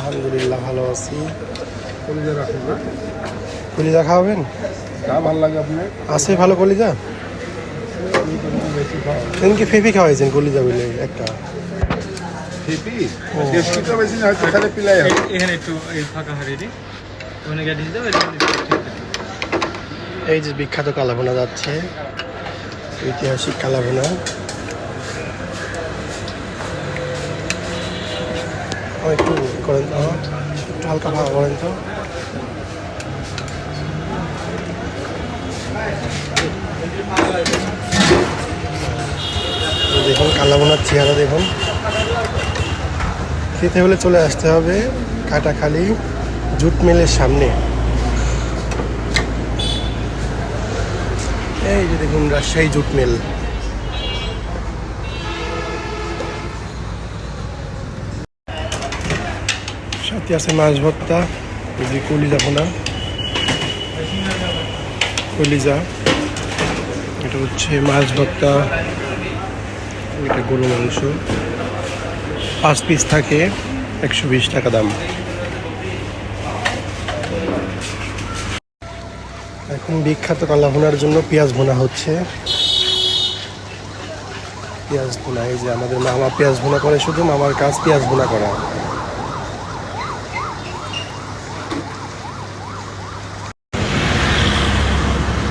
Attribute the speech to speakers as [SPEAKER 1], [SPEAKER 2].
[SPEAKER 1] আলহামদুলিল্লাহ ভালো আছি।
[SPEAKER 2] কলিজা রাখুন না,
[SPEAKER 1] কলিজা খাওয়াবেন?
[SPEAKER 2] যা ভালো লাগে আপনার।
[SPEAKER 1] আছে ভালো কলিজা?
[SPEAKER 2] বেশি খাওয়া
[SPEAKER 1] এমনকি ফেফি খাওয়াইছেন কলিজা বলে একটা।
[SPEAKER 2] ফিপি টেস্টিটা বেশি না, হয়তো খালি পিলাই হবে।
[SPEAKER 3] এখানে একটু এই ফাঁকা হারিয়ে দিই, ওখানে গিয়ে দিতে হবে।
[SPEAKER 1] এই যে বিখ্যাত কালাভুনা যাচ্ছে, ঐতিহাসিক কালাভুনা। একটু করেন তো, একটু হালকা ভাঙা করেন তো। দেখুন কালাভুনার চেহারা দেখুন। খেতে হলে চলে আসতে হবে কাটাখালী জুট মিলের সামনে। এই যে দেখুন রাজশাহী জুট মিল। সাথে আছে মাছ ভর্তা, এই যে কলিজা ভুনা, কলিজা, এটা হচ্ছে মাছ ভর্তা, এটা গরু মাংস, 5 পিস থাকে, 120 টাকা দাম। এখন বিখ্যাত কালা ভুনার জন্য পেঁয়াজ ভুনা হচ্ছে। পেঁয়াজ ভুনা, এই যে আমাদের মামা পেঁয়াজ ভুনা করে, শুধু মামার কাজ পেঁয়াজ ভুনা করা।